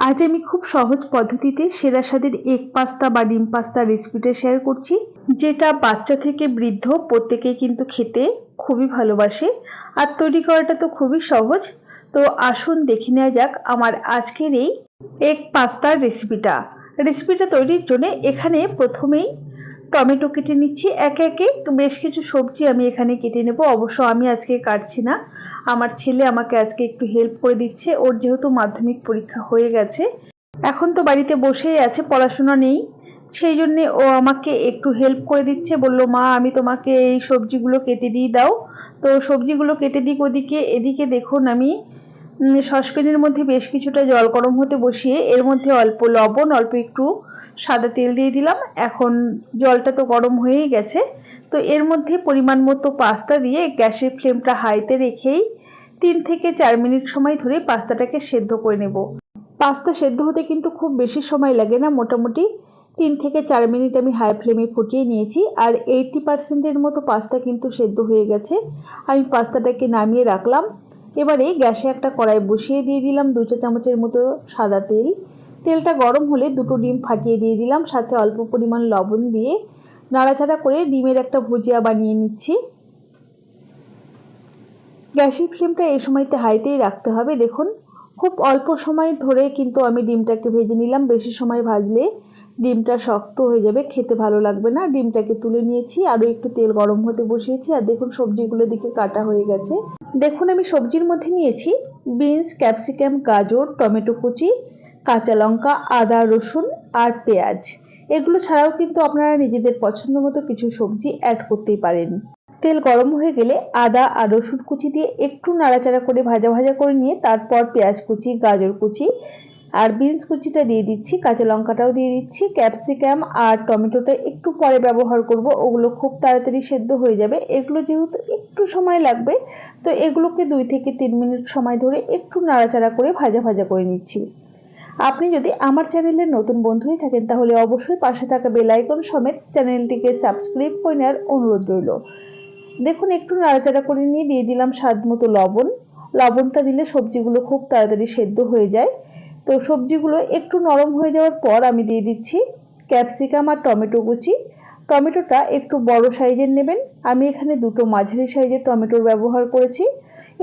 আজ আমি খুব সহজ পদ্ধতিতে সেরা স্বাদের এগ পাস্তা বা ডিম পাস্তা রেসিপিটা শেয়ার করছি, যেটা বাচ্চা থেকে বৃদ্ধ প্রত্যেকেই কিন্তু খেতে খুবই ভালোবাসে। আর তৈরি করাটা তো খুবই সহজ। তো আসুন দেখে নেওয়া যাক আমার আজকের এই এগ পাস্তার রেসিপিটা তৈরির জন্য এখানে প্রথমেই টমেটো কেটে নিচ্ছি একে একে। বেশ কিছু সবজি আমি এখানে কেটে নেব। অবশ্য আমি আজকে কাটছি না, আমার ছেলে আমাকে আজকে একটু হেল্প করে দিচ্ছে। ওর যেহেতু মাধ্যমিক পরীক্ষা হয়ে গেছে, এখন তো বাড়িতে বসেই আছে, পড়াশোনা নেই, সেই জন্য ও আমাকে একটু হেল্প করে দিচ্ছে। বলল, মা আমি তোমাকে এই সবজিগুলো কেটে দিয়ে দাও। তো সবজিগুলো কেটে দিক ওদিকে। এদিকে দেখুন আমি সসপ্যানের মধ্যে বেশ কিছুটা জল গরম হতে বসিয়ে এর মধ্যে অল্প লবণ, অল্প একটু সাদা তেল দিয়ে দিলাম। এখন জলটা তো গরম হয়েই গেছে। তো এর মধ্যে পরিমাণ মতো পাস্তা দিয়ে গ্যাসের ফ্লেমটা হাইতে রেখেই 3 থেকে 4 মিনিট সময় ধরে পাস্তাটাকে সেদ্ধ করে নেব। পাস্তা সেদ্ধ হতে কিন্তু খুব বেশি সময় লাগে না, মোটামুটি 3 থেকে 4 মিনিট আমি হাই ফ্লেমে ফুটিয়ে নিয়েছি। আর 80% মতো পাস্তা কিন্তু সেদ্ধ হয়ে গেছে। আমি পাস্তাটাকে নামিয়ে রাখলাম। এবারে গ্যাসে একটা কড়াই বসিয়ে দিয়ে দিলাম 2 চা চামচের মতো সাদা তেল। তেলটা গরম হলে দুটো ডিম ফাটিয়ে দিয়ে দিলাম, সাথে অল্প পরিমাণ লবণ দিয়ে নাড়াচাড়া করে ডিমের একটা ভুজিয়া বানিয়ে নিচ্ছি। গ্যাসের ফ্লেমটা এই সময়তে হাইতেই রাখতে হবে। দেখুন খুব অল্প সময় ধরে কিন্তু আমি ডিমটাকে ভেজে নিলাম। বেশি সময় ভাজলে ডিমটা শক্ত হয়ে যাবে, খেতে ভালো লাগবে না। ডিমটাকে তুলে নিয়েছি, আরও একটু তেল গরম হতে বসিয়েছি। আর দেখুন সবজিগুলো দিকে কাটা হয়ে গেছে। দেখুন আমি সবজির মধ্যে নিয়েছি বিনস, ক্যাপসিকাম, গাজর, টমেটো কুচি, কাঁচা লঙ্কা, আদা, রসুন আর পেঁয়াজ। এগুলো ছাড়াও কিন্তু আপনারা নিজেদের পছন্দ মতো কিছু সবজি অ্যাড করতেই পারেন। তেল গরম হয়ে গেলে আদা আর রসুন কুচি দিয়ে একটু নাড়াচাড়া করে ভাজা ভাজা করে নিয়ে তারপর পেঁয়াজ কুচি, গাজর কুচি আর বিনস কুচিটা দিয়ে দিচ্ছি, কাঁচা লঙ্কাটাও দিয়ে দিচ্ছি। ক্যাপসিকাম আর টমেটোটা একটু পরে ব্যবহার করব, ওগুলো খুব তাড়াতাড়ি সেদ্ধ হয়ে যাবে। এগুলো যেহেতু একটু সময় লাগবে, তো এগুলোকে 2 থেকে 3 মিনিট সময় ধরে একটু নাড়াচাড়া করে ভাজা ভাজা করে নিচ্ছি। আপনি যদি আমার চ্যানেলের নতুন বন্ধু হয়ে থাকেন তাহলে অবশ্যই পাশে থাকা বেল আইকন সমেত চ্যানেলটিকে সাবস্ক্রাইব করে নেওয়ার অনুরোধ রইল। দেখুন একটু নাড়াচাড়া করে নিয়ে দিয়ে দিলাম স্বাদ মতো লবণ। লবণটা দিলে সবজিগুলো খুব তাড়াতাড়ি সেদ্ধ হয়ে যায়। তো সবজিগুলো একটু নরম হয়ে যাওয়ার পর আমি দিয়ে দিচ্ছি ক্যাপসিকাম আর টমেটো কুচি। টমেটোটা একটু বড় সাইজের নেবেন, আমি এখানে দুটো মাঝারি সাইজের টমেটোর ব্যবহার করেছি।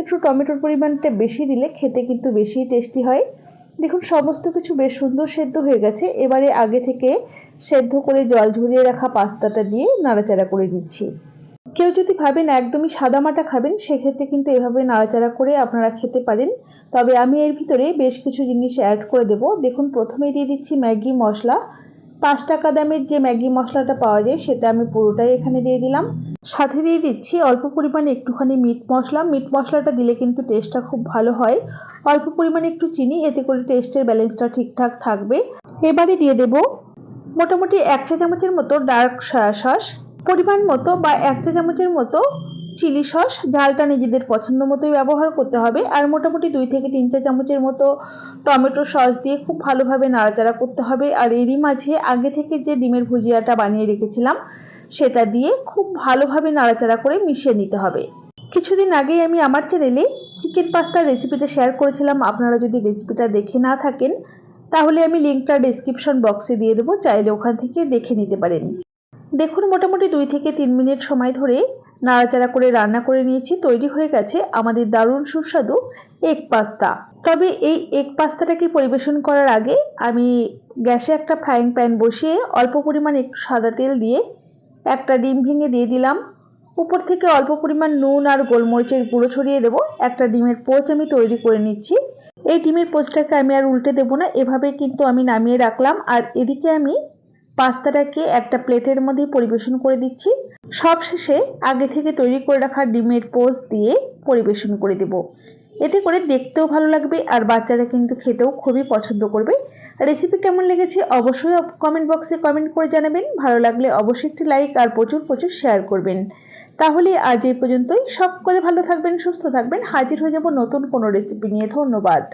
একটু টমেটোর পরিমাণটা বেশি দিলে খেতে কিন্তু বেশি টেস্টি হয়। দেখুন সমস্ত কিছু বেশ সুন্দর সেদ্ধ হয়ে গেছে। এবারে আগে থেকে সেদ্ধ করে জল ঝরিয়ে রাখা পাস্তাটা দিয়ে নাড়াচাড়া করে নিচ্ছি। কেউ যদি ভাবেন একদমই সাদামাটা খাবেন, সেক্ষেত্রে কিন্তু এভাবে নাড়াচাড়া করে আপনারা খেতে পারেন। তবে আমি এর ভিতরে বেশ কিছু জিনিস অ্যাড করে দেব। দেখুন প্রথমেই দিয়ে দিচ্ছি ম্যাগি মশলা। 5 টাকা দামের যে ম্যাগি মশলাটা পাওয়া যায় সেটা আমি পুরোটাই এখানে দিয়ে দিলাম। সাথে দিয়ে দিচ্ছি অল্প পরিমাণে একটুখানি মিট মশলা। মিট মশলাটা দিলে কিন্তু টেস্টটা খুব ভালো হয়। অল্প পরিমাণে একটু চিনি, এতে করে টেস্টের ব্যালেন্সটা ঠিকঠাক থাকবে। এবারে দিয়ে দেব মোটামুটি 1 চা চামচের মতো ডার্ক সয়া সস, পরিমাণ মতো বা 1 চা চামচের মতো চিলি সস। ঝালটা নিজেদের পছন্দ মতোই ব্যবহার করতে হবে। আর মোটামুটি 2 থেকে 3 চা চামচের মতো টমেটো সস দিয়ে খুব ভালোভাবে নাড়াচাড়া করতে হবে। আর এরই মাঝে আগে থেকে যে ডিমের ভুজিয়াটা বানিয়ে রেখেছিলাম সেটা দিয়ে খুব ভালোভাবে নাড়াচাড়া করে মিশিয়ে নিতে হবে। কিছুদিন আগেই আমি আমার চ্যানেলে চিকেন পাস্তার রেসিপিটা শেয়ার করেছিলাম। আপনারা যদি রেসিপিটা দেখে না থাকেন তাহলে আমি লিঙ্কটা ডেসক্রিপশন বক্সে দিয়ে দেবো, চাইলে ওখান থেকে দেখে নিতে পারেন। দেখুন মোটামুটি 2 থেকে 3 মিনিট সময় ধরে নাড়াচাড়া করে রান্না করে নিয়েছি। তৈরি হয়ে গেছে আমাদের দারুণ সুস্বাদু এগ পাস্তা। তবে এই এগ পাস্তাটাকে পরিবেশন করার আগে আমি গ্যাসে একটা ফ্রাইং প্যান বসিয়ে অল্প পরিমাণ একটু সাদা তেল দিয়ে একটা ডিম ভেঙে দিয়ে দিলাম। উপর থেকে অল্প পরিমাণ নুন আর গোলমরিচের গুঁড়ো ছড়িয়ে দেবো। একটা ডিমের পোচ আমি তৈরি করে নিচ্ছি। এই ডিমের পোচটাকে আমি আর উল্টে দেবো না, এভাবে কিন্তু আমি নামিয়ে রাখলাম। আর এদিকে আমি পাস্তাটাকে একটা প্লেটের মধ্যে পরিবেশন করে দিচ্ছি। সবশেষে আগে থেকে তৈরি করে রাখা ডিমের পোচ দিয়ে পরিবেশন করে দেব। এতে করে দেখতেও ভালো লাগবে আর বাচ্চারা কিন্তু খেতেও খুবই পছন্দ করবে। রেসিপি কেমন লেগেছে অবশ্যই কমেন্ট বক্সে কমেন্ট করে জানাবেন। ভালো লাগলে অবশ্যই একটি লাইক আর প্রচুর প্রচুর শেয়ার করবেন। তাহলে আজ এই পর্যন্তই। সকলে ভালো থাকবেন, সুস্থ থাকবেন। হাজির হয়ে যাব নতুন কোনো রেসিপি নিয়ে। ধন্যবাদ।